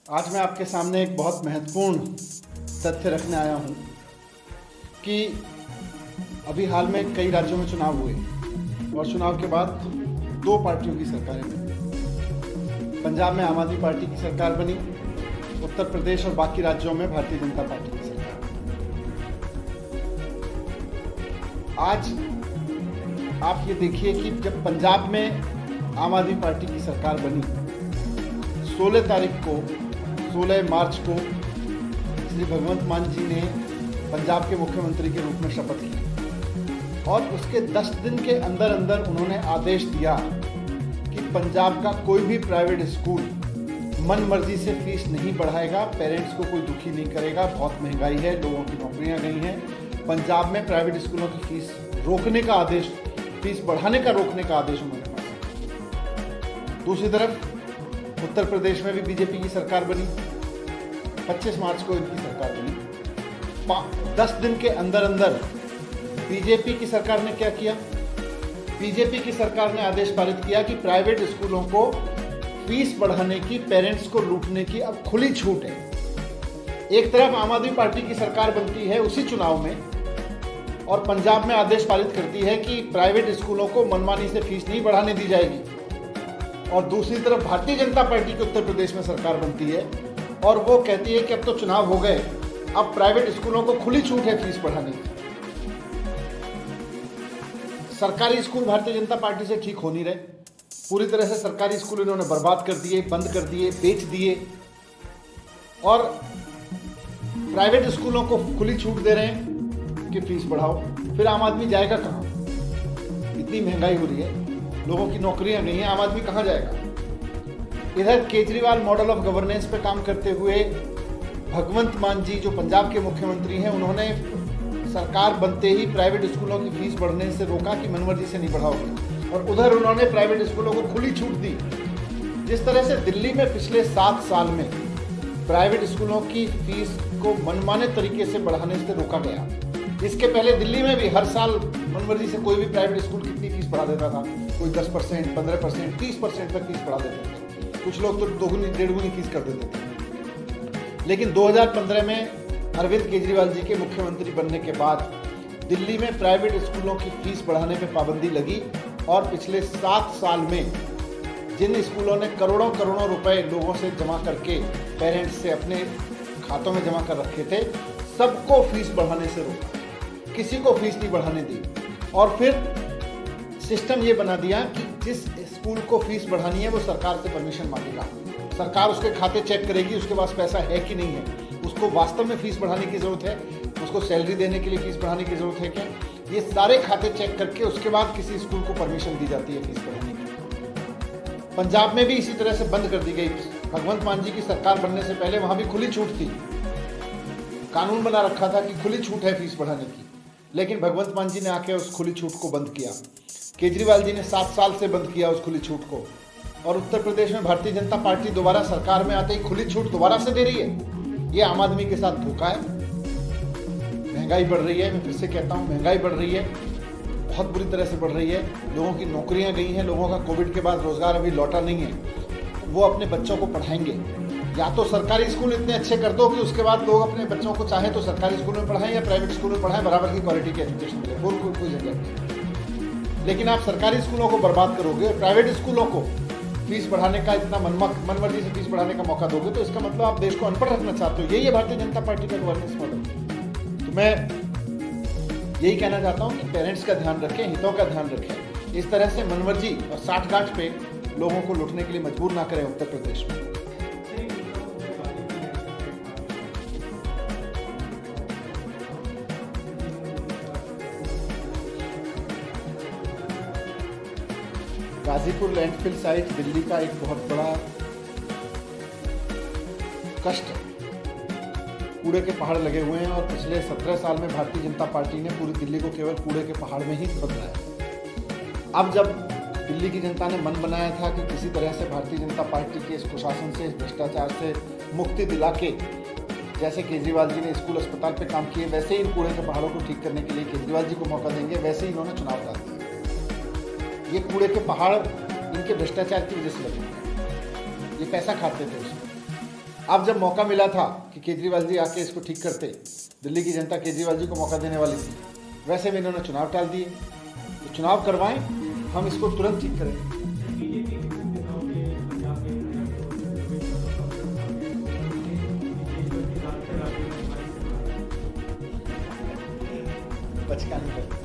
आज मैं आपके सामने एक बहुत महत्वपूर्ण तथ्य रखने आया हूं कि अभी हाल में कई राज्यों में चुनाव हुए और चुनाव के बाद दो पार्टियों की सरकारें बनी। पंजाब में आम आदमी पार्टी की सरकार बनी, उत्तर प्रदेश और बाकी राज्यों में भारतीय जनता पार्टी की सरकार बनी। आज आप ये देखिए कि जब पंजाब में आम आदमी पार्टी की सरकार बनी, 16 मार्च को श्री भगवंत मान जी ने पंजाब के मुख्यमंत्री के रूप में शपथ ली और उसके 10 दिन के अंदर अंदर उन्होंने आदेश दिया कि पंजाब का कोई भी प्राइवेट स्कूल मन मर्जी से फीस नहीं बढ़ाएगा, पेरेंट्स को कोई दुखी नहीं करेगा। बहुत महंगाई है, लोगों की नौकरियां गई हैं। पंजाब में प्राइवेट स्कूलों की फीस रोकने का आदेश, फीस बढ़ाने का रोकने का आदेश उन्होंने पास किया। दूसरी तरफ उत्तर प्रदेश में भी बीजेपी की सरकार बनी, 25 मार्च को इनकी सरकार बनी। 10 दिन के अंदर अंदर बीजेपी की सरकार ने क्या किया? बीजेपी की सरकार ने आदेश पारित किया कि प्राइवेट स्कूलों को फीस बढ़ाने की, पेरेंट्स को लूटने की अब खुली छूट है। एक तरफ आम आदमी पार्टी की सरकार बनती है उसी चुनाव में और पंजाब में आदेश पारित करती है कि प्राइवेट स्कूलों को मनमानी से फीस नहीं बढ़ाने दी जाएगी, और दूसरी तरफ भारतीय जनता पार्टी की उत्तर प्रदेश में सरकार बनती है और वो कहती है कि अब तो चुनाव हो गए, अब प्राइवेट स्कूलों को खुली छूट है फीस बढ़ाने की। सरकारी स्कूल भारतीय जनता पार्टी से ठीक हो नहीं रहे। पूरी तरह से सरकारी स्कूल इन्होंने बर्बाद कर दिए, बंद कर दिए, बेच दिए और प्राइवेट स्कूलों को खुली छूट दे रहे हैं कि फीस बढ़ाओ। फिर आम आदमी जाएगा कहाँ? इतनी महंगाई हो रही है, लोगों की नौकरियां नहीं है, आम आदमी कहाँ जाएगा? इधर केजरीवाल मॉडल ऑफ गवर्नेंस पे काम करते हुए भगवंत मान जी जो पंजाब के मुख्यमंत्री हैं, उन्होंने सरकार बनते ही प्राइवेट स्कूलों की फीस बढ़ने से रोका कि मनमर्जी से नहीं बढ़ाओगे, और उधर उन्होंने प्राइवेट स्कूलों को खुली छूट दी। जिस तरह से दिल्ली में पिछले 7 साल में प्राइवेट स्कूलों की फीस को मनमाने तरीके से बढ़ाने से रोका गया, इसके पहले दिल्ली में भी हर साल मनमर्जी से कोई भी प्राइवेट स्कूल कितनी फीस बढ़ा देता था। कोई 10%, 15%, 30% तक फीस बढ़ा देते थे। कुछ लोग तो दोगुनी डेढ़गुनी फीस कर देते थे। लेकिन 2015 में अरविंद केजरीवाल जी के मुख्यमंत्री बनने के बाद दिल्ली में प्राइवेट स्कूलों की फीस बढ़ाने पर पाबंदी लगी और पिछले 7 साल में जिन स्कूलों ने करोड़ों करोड़ों रुपए लोगों से जमा करके, पेरेंट्स से अपने खातों में जमा कर रखे थे, सबको फीस बढ़ाने से रोका, किसी को फीस नहीं बढ़ाने दी। और फिर सिस्टम ये बना दिया कि जिस स्कूल को फीस बढ़ानी है वो सरकार से परमिशन मांगेगा, सरकार उसके खाते चेक करेगी उसके पास पैसा है कि नहीं है, उसको वास्तव में फीस बढ़ाने की ज़रूरत है, उसको सैलरी देने के लिए फीस बढ़ाने की ज़रूरत है क्या, ये सारे खाते चेक करके उसके बाद किसी स्कूल को परमिशन दी जाती है फीस बढ़ाने की। पंजाब में भी इसी तरह से बंद कर दी गई। भगवंत मान जी की सरकार बनने से पहले वहाँ भी खुली छूट थी, कानून बना रखा था कि खुली छूट है फीस बढ़ाने की, लेकिन भगवंत मान जी ने आके उस खुली छूट को बंद किया। केजरीवाल जी ने 7 साल से बंद किया उस खुली छूट को, और उत्तर प्रदेश में भारतीय जनता पार्टी दोबारा सरकार में आते ही खुली छूट दोबारा से दे रही है। ये आम आदमी के साथ धोखा है। महंगाई बढ़ रही है, मैं फिर से कहता हूँ महंगाई बढ़ रही है, बहुत बुरी तरह से बढ़ रही है। लोगों की नौकरियाँ गई हैं, लोगों का कोविड के बाद रोजगार अभी लौटा नहीं है। वो अपने बच्चों को पढ़ाएंगे, या तो सरकारी स्कूल इतने अच्छे कर दो कि उसके बाद लोग अपने बच्चों को चाहे तो सरकारी स्कूल में पढ़ाएं या प्राइवेट स्कूल में पढ़ाएं, बराबर की क्वालिटी की एजुकेशन दें, कोई झंझट नहीं। लेकिन आप सरकारी स्कूलों को बर्बाद करोगे, प्राइवेट स्कूलों को फीस बढ़ाने का इतना मनमर्जी से फीस बढ़ाने का मौका दोगे, तो इसका मतलब आप देश को अनपढ़ रखना चाहते हो। यही है भारतीय जनता पार्टी का गवर्नेंस मॉडल। तो मैं यही कहना चाहता हूँ कि पेरेंट्स का ध्यान रखें, हितों का ध्यान रखें, इस तरह से मनमर्जी और साठगांठ पे लोगों को लूटने के लिए मजबूर ना करें उत्तर प्रदेश में। गाजीपुर लैंडफिल साइट दिल्ली का एक बहुत बड़ा कष्ट है। कूड़े के पहाड़ लगे हुए हैं और पिछले 17 साल में भारतीय जनता पार्टी ने पूरी दिल्ली को केवल कूड़े के पहाड़ में ही बदला है। अब जब दिल्ली की जनता ने मन बनाया था कि किसी तरह से भारतीय जनता पार्टी के इस कुशासन से, भ्रष्टाचार से मुक्ति दिला के, जैसे केजरीवाल जी ने स्कूल अस्पताल पे काम किए, वैसे ही इन कूड़े के पहाड़ों को ठीक करने के लिए केजरीवाल जी को मौका देंगे, वैसे ही इन्होंने चुनाव डाल दिया। ये कूड़े के पहाड़ इनके भ्रष्टाचार की वजह से लगे, ये पैसा खाते थे उसमें। अब जब मौका मिला था कि केजरीवाल जी आके इसको ठीक करते, दिल्ली की जनता केजरीवाल जी को मौका देने वाली थी, वैसे में इन्होंने चुनाव टाल दिए। तो चुनाव करवाएं, हम इसको तुरंत ठीक करेंगे। बचकानी है।